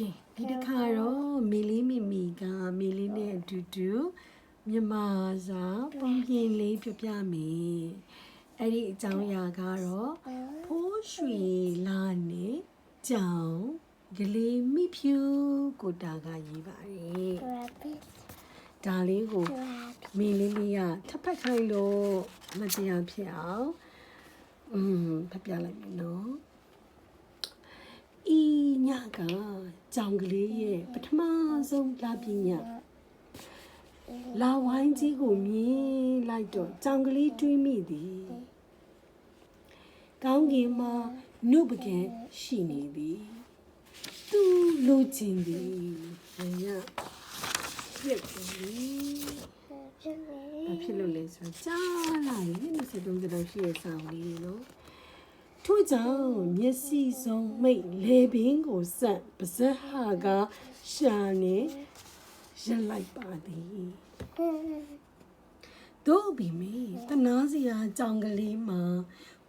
ဒီတစ်ခါတော့မီလီမီမီကမီလီနဲ့အတူတူမြန်မာစာပုံပြင်လေးပြပြမယ်အဲ့ဒီအကြောင်းအရာကတော့ဖိုးရွှေလာနဲ့ကြောင်ကလေးမိဖြူကိုတာကရေးပါတယ်ဒါလေးကိုမီလီလေးကထပ်ဖက်ခိုင်းလို့မတရားဖြစ်အောင်ဖတ်ပြလိုက်မယ်နော်ဤညကကြောင်ကလေးရဲ့ပထမဆုံးလာပြညလာဝိုင်းကြီးကိုမြင်လိုက်တော့ကြောင်ကလေးတွေးမိသည်ကောင်းကင်မှာနှုတ်ပကံရှိနေသည်သူလိုချင်သည်ညပြက်သည်ဘာဖြစ်လို့လဲဆိုတော့ကြားလာရင်23တောင်ရှိရဲ့ဆောင်းလေးနော်ထို့ကြောင့်မျက်စိစုံမိတ်လေပင်ကိုစက်ပါဇက်ဟာကရှာနေရက်လိုက်ပါသည်တို့ဘီမီတနာစရာကြောင်ကလေးမှာ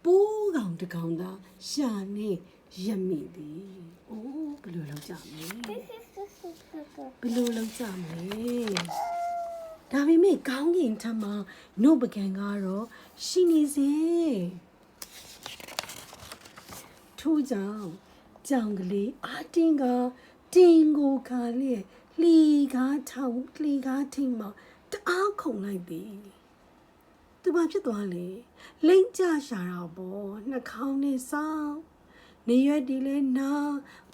ပိုးကောင်တကောင်သာရှာနေရက်မိသည်အိုးဘယ်လိုလုပ်ကြမလဲဘယ်လိုလုပ်ကြမလဲဒါပေမဲ့ကောင်းကင်ထမနှုတ်ပကံကတော့ရှိနေစေထို့ကြောင့်ကြောင်ကလေးအာတင်းကတင်ကိုခါလျက်လှီကားထောင်လှီကားထိမှတအားခုန်လိုက်သည်သူဘာဖြစ်သွားလဲလိမ့်ကြရှာတော့ပေါ့နှာခေါင်းနဲ့စောင်းနေရွက်ဒီလဲနာ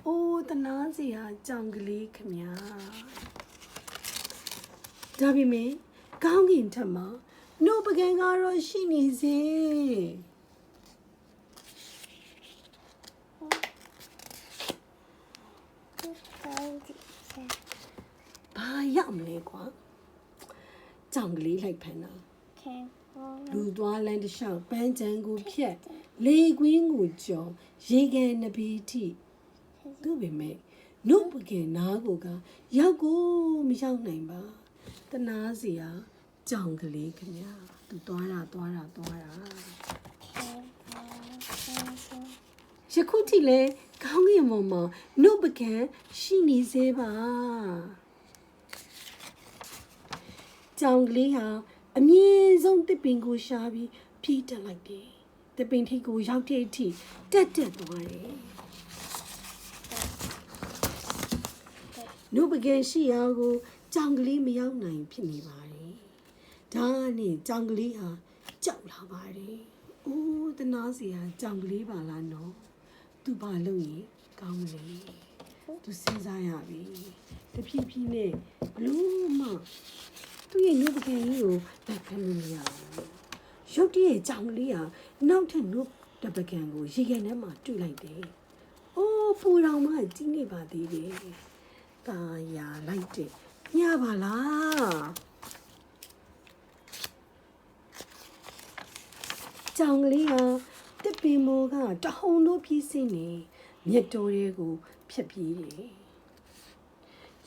အိုးတနာစရာကြောင်ကလေးခမညာဒါပေမဲ့ကောင်းကင်ထက်မှာနှုတ်ပကံကတော့ရှိနေစေဘာရမလဲကွာကြောင်ကလေးလိုက်ဖမ်းတာလူသွားလမ်းတစ်လျှောက်ပန်းချံကိုဖြတ်လေကွင်းကိုကျော်ရေကန်နှပီးထိသူ့ပေမဲ့နှုတ်ပကံနားကိုကရောက်ကိုမရောက်နိုင်ပါတနာစရာကြောင်ကလေးခင်ဗျာသူသွားတာယခုထိလဲကောင်းကင်ပေါ်မှာနှုတ်ပကံရှိနေသေးပါကြောင်ကလေးဟာအမြင့်ဆုံးတစ်ပင်ကိုရှာပြီးဖြီးတက်လိုက်တယ်တစ်ပင်ထိပ်ကိုရောက်တဲ့အထိတက်သွားတယ်နှုတ်ပကံရှိရာကိုကြောင်ကလေးမရောက်နိုင်ဖြစ်နေပါတယ်ဒါနဲ့ကြောင်ကလေးဟာကြောက်လာပါတယ်အိုးတနာစရာကြောင်ကလေးပါလားနော်သူဘာလုပ်ရင်ကောင်းမလဲသူစဉ်းစားရပြီတဖြည်းဖြည်းနဲ့ဘလို့မှသူ့ရဲ့နှုတ်ပကံကြီးကိုတက်ခမ်းလို့မရဘူးရုတ်တရက်ကြောင်ကလေးဟာနောက်ထပ်နှုတ်ပကံကိုရေကန်ထဲမှာတွေ့လိုက်တယ်အိုးပူတော်မှကြီးနေပါသေးတယ်ကာယာလိုက်တဲ့ညပါလားကြောင်ကလေးဟာတစ်ပင်မောကတဟုန်တို့ပြေးစင်းနေမြက်တော်တွေကိုဖြတ်ပြေးတယ်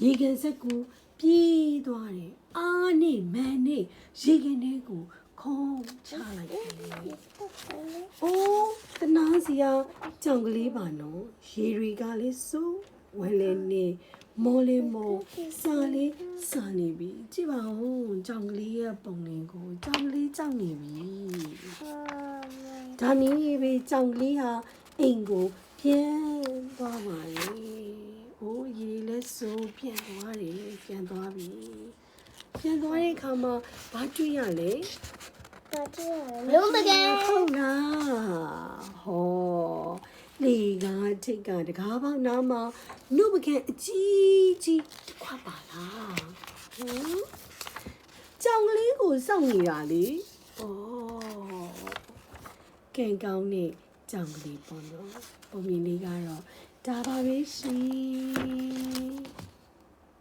ရေကန်ဆက်ကိုပြေးသွားတယ်အားနဲ့မန်နဲ့ရေကန်တွေကိုခုံချလိုက်တယ်အိုးတနာစရာကြောင်ကလေးပါနော်ရေတွေကလည်းစိုးဝဲလဲနေမော်လေးမော်စာနေပြီကြည့်ပါဦးကြောင်ကလေးရဲ့ပုံလေးကိုကြောင်ကလေးကြောက်နေပြီဒါနည်းပဲကြောင်ကလေးဟာအိမ်ကိုပြန်သွားပါလေအိုးရေလည်းစိုးပြန်သွားပြီပြန်သွားတဲ့အခါမှာဘာတွေ့ရလဲလုံးပကံဟုတ်လားဟောလေကထိတ်ကတကားပေါက်နားမှာနှုတ်ပကံအကြီးတစ်ခွက်ပါလားကြောင်ကလေးကိုစောင့်နေတာလေဩကံကောင်းနဲ့ကြောင်ကလေးပေါ့နော်ပုံမြင်လေးကတော့ဒါပါပဲရှင်